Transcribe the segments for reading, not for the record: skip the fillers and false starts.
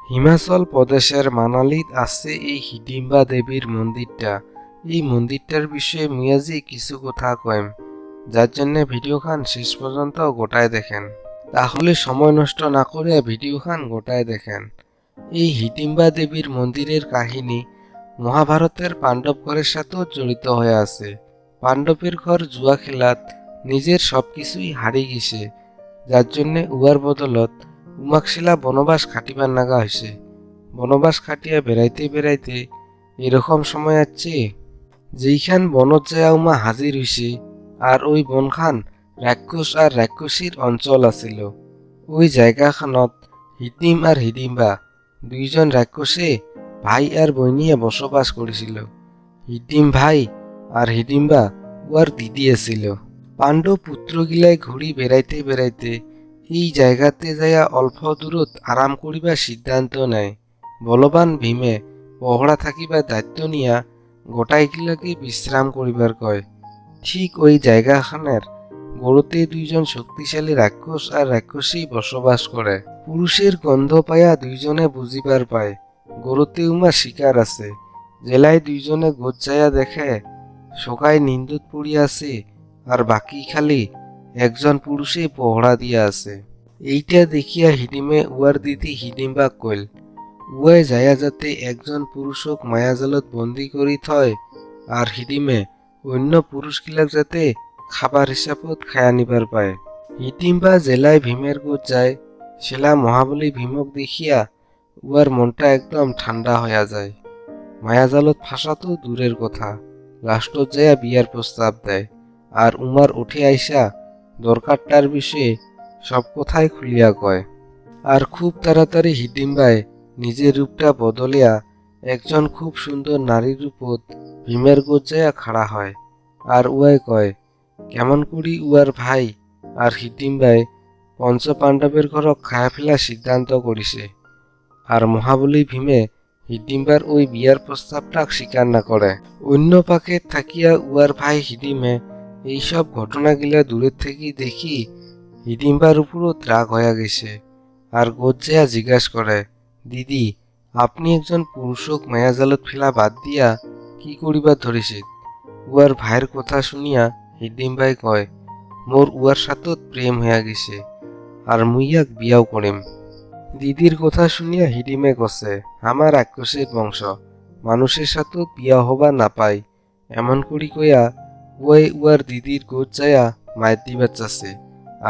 হিমাচল প্রদেশের মানালিত আছে এই হিডিম্বা দেবীর মন্দিরটা। এই মন্দিরটার বিষয়ে মুই আজি কিছু কথা কইম, যার জন্য ভিডিও খান শেষ পর্যন্ত গোটায় দেখেন। তাহলে সময় নষ্ট না করে ভিডিও খান গোটায় দেখেন। এই হিডিম্বা দেবীর মন্দিরের কাহিনী মহাভারতের পাণ্ডবঘরের সাথেও জড়িত হয়ে আছে। পাণ্ডবের ঘর জুয়া খেলাত নিজের সবকিছুই হারিয়ে গেছে, যার জন্য উয়ার বদলত উমাকশিলা বনবাস খাটিবার নাগা হয়েছে। বনবাস খাটিয়া বেড়াইতে বেড়াইতে এরকম সময় আছে যেইখান বনত যায় উমা হাজির হইছে, আর ওই বনখান রাক্ষস আর রাক্ষসীর অঞ্চল আছিল। ওই জায়গাখানত হিডিম আর হিডিম্বা দুইজন রাক্ষসে ভাই আর বইনিয়ে বসবাস করেছিল। হিডিম ভাই আর হিডিম্বা উয়ার দিদি আছিল। পাণ্ডব পুত্রগিলাই ঘুরি বেড়াইতে বেড়াইতে এই জায়গাতে যাইয়া অল্প দূরত আরাম করিবার সিদ্ধান্ত নেয়। বলবান ভীমে পহড়া থাকিবার দায়িত্ব নিয়া গোটাইগিলাকে বিশ্রাম করিবার কয়। ঠিক ওই জায়গাখানের গড়তে দুইজন শক্তিশালী রাক্ষস আর রাক্ষসী বসবাস করে। পুরুষের গন্ধ পাইয়া দুইজনে বুঝিবার পায় গড়তে উমা শিকার আছে। জেলায় দুইজনে গোট যাইয়া দেখে সকায় নিন্দুত পড়িয়া আছে, আর বাকি খালি একজন পুরুষে পহড়া দিয়া আছে। এইটা দেখিয়া হিডিমে উয়ার দিদি হিডিম্বা কইল, উয়ায় যাইয়া যাতে একজন পুরুষক মায়াজালত বন্দী করি থয়, আর হিডিমে অন্য পুরুষগিলাক যাতে খাবার হিসাবত খায়া নিবার পায়। হিডিম্বা জেলায় ভীমের গোট যায়। সেলা মহাবলী ভীমক দেখিয়া উয়ার মনটা একদম ঠান্ডা হইয়া যায়। মায়াজালত ফাঁসা তো দূরের কথা, লাস্টত যাইয়া বিয়ার প্রস্তাব দেয়। আর উমার উঠে আইসা দরকারটার বিষয়ে সব কথাই খুলিয়া কয়। আর খুব তাড়াতাড়ি হিডিম্বায় নিজের রূপটা বদলিয়া একজন খুব সুন্দর নারীর রূপত ভীমের গোট যাইয়া খাড়া হয়। আর উয়াই কয় কেমন করি উয়ার ভাই আর হিডিম্বায় পঞ্চ পাণ্ডবের ঘরক খায়া ফেলার সিদ্ধান্ত করিছে। আর মহাবলী ভীমে হিডিম্বার ওই বিয়ার প্রস্তাবটা স্বীকার না করে। অন্য পাকে থাকিয়া উয়ার ভাই হিডিমে এইসব ঘটনাগুলা দূরের থেকে দেখি হিডিম্বার উপরও রাগ হইয়া গেছে। আর গোট যাইয়া জিজ্ঞাসা করে, দিদি আপনি একজন পুরুষক মায়াজালত ফেলা বাদ দিয়া কি করিবার ধরিছে? উয়ার ভাইয়ের কথা শুনিয়া হিডিম্বাই কয়, মোর উয়ার সাথত প্রেম হইয়া গেছে, আর মুইয়াক বিয়াও করিম। দিদির কথা শুনিয়া হিডিমে কছে, আমার রাক্ষসের বংশ, মানুষের সাথে বিয়া হবা না পাই। এমন করি কইয়া উয়ার দিদির গোট যাইয়া মায়ের দিবার চাচ্ছে।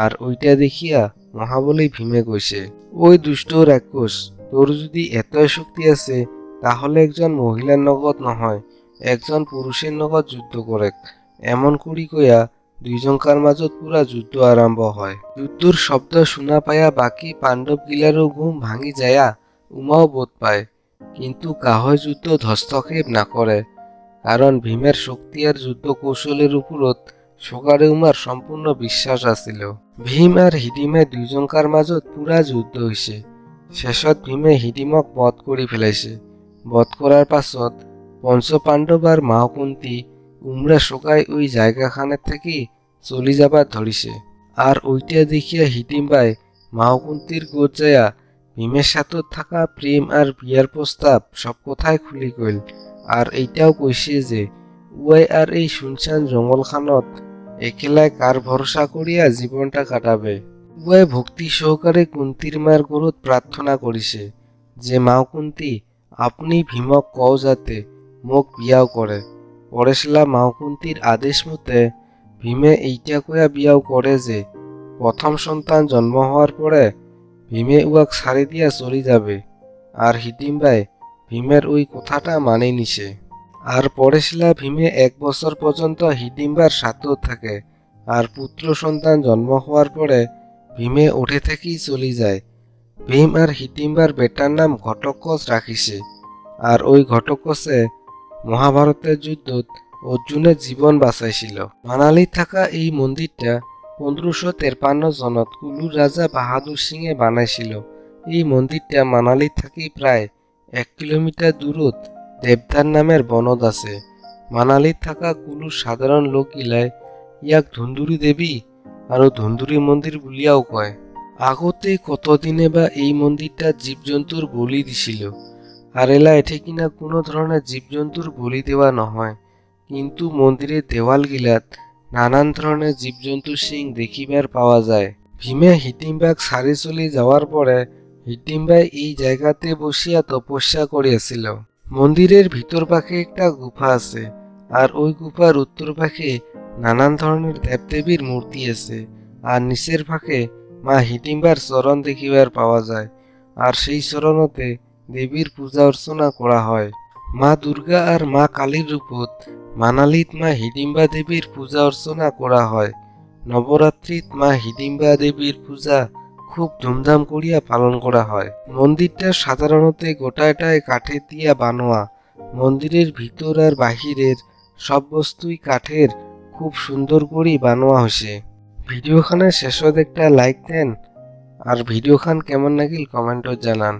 আর ওইটা দেখিয়া মহাবলী ভীমে কইছে, ওই দুষ্ট রাক্ষস, তোর যদি এতই শক্তি আছে তাহলে একজন মহিলার নগদ নহয় একজন পুরুষের নগদ যুদ্ধ করে। এমন করি কইয়া দুইজনকার মাজত পুরা যুদ্ধ আরম্ভ হয়। যুদ্ধর শব্দ শুনা পায়া বাকি পাণ্ডব গিলারও ঘুম ভাঙি যায়া উমাও বোধ পায়, কিন্তু কাহয় যুদ্ধ হস্তক্ষেপ না করে, কারণ ভীমের শক্তি আর যুদ্ধ কৌশলের উপরত সকারে উমার সম্পূর্ণ বিশ্বাস আছিল। ভীম আর হিডিমে দুইজনকার মাজত পুরা যুদ্ধ হইছে। শেষত ভীমে হিডিমক বধ করি ফেলাইছে। বধ করার পাছত পঞ্চ পাণ্ডব আর মাহকুন্তি উমরা সকায় ওই জায়গাখানের থেকে চলি যাবার ধরিছে। আর ওইটা দেখিয়া হিডিম্বাই মাহকুন্তির গোট যাইয়া ভীমের সাথে থাকা প্রেম আর বিয়ার প্রস্তাব সব কথাই খুলি কইল। আর এইটাও কইছে যে উয়াই আর এই শুনশান জঙ্গলখানত একেলায় কার ভরসা করিয়া জীবনটা কাটাবে। উয়াই ভক্তি সহকারে কুন্তির মায়ের গরুত প্রার্থনা করিছে যে মাও কুন্তি, আপনি ভীমক কও যাতে মোক বিয়াও করে। পরেশলা মাহকুন্তির আদেশ মতে ভীমে এইটা কয়া বিয়াও করে যে প্রথম সন্তান জন্ম হওয়ার পরে ভীমে উয়াক ছাড়ি দিয়া চলি যাবে। আর হিডিম্বাই ভীমের ওই কথাটা মানে নিছে। আর পরেশলা ভীমে 1 বছর পর্যন্ত হিডিম্বার সাথেও থাকে। আর পুত্র সন্তান জন্ম হওয়ার পরে ভীমে ওঠে থেকেই চলি যায়। ভীম আর হিডিম্বার বেটার নাম ঘটকচ রাখিছে। আর ওই ঘটকচে মহাভারতের যুদ্ধত অর্জুনের জীবন বাঁচাইছিল। মানালি থাকা এই মন্দিরটা 1553 সনত কুলুর রাজা বাহাদুর সিংয়ে বানাইছিল। এই মন্দিরটা মানালি থাকি প্রায় 1 কিলোমিটার দূরত দেবদার নামের বনদ আছে। মানালিত থাকা কুলুর সাধারণ লোকগিলায় ইয়াক ধুন্দুরি দেবী আর ধুন্দুরি মন্দির বলিয়াও কয়। আগতে কতদিনে বা এই মন্দিরটা জীবজন্তুর বলি দিছিল, আর এলা এঠে কিনা কোনো ধরনের জীবজন্তুর বলি দেওয়া নহয়, কিন্তু মন্দিরের দেওয়াল গিলাত নানান ধরনের জীবজন্তুর শিং দেখিবার পাওয়া যায়। ভীমে হিডিম্বাক সারি চলি যাওয়ার পরে হিডিম্বাই এই জায়গাতে বসিয়া তপস্যা করিয়াছিল। মন্দিরের ভিতর পাশে একটা গুফা আছে, আর ওই গুফার উত্তর পাশে নানান ধরনের দেবদেবীর মূর্তি আছে, আর নিচের ফাঁকে মা হিডিম্বার চরণ দেখিবার পাওয়া যায়, আর সেই চরণতে দেবীর পূজা অর্চনা করা হয়। মা দুর্গা আর মা কালীর রূপত মানালিত মা হিডিম্বা দেবীর পূজা অর্চনা করা হয়। নবরাত্রিত মা হিডিম্বা দেবীর পূজা খুব ধুমধাম করিয়া পালন করা হয়। মন্দিরটা সাধারণত গোটাটাই কাঠের দিয়া বানোয়া। মন্দিরের ভিতর আর বাহিরের সব বস্তুই কাঠের, খুব সুন্দর করে বানোয়া হয়েছে। ভিডিওখানে শেষত একটা লাইক দেন, আর ভিডিওখান কেমন লাগিল কমেন্টত জানান।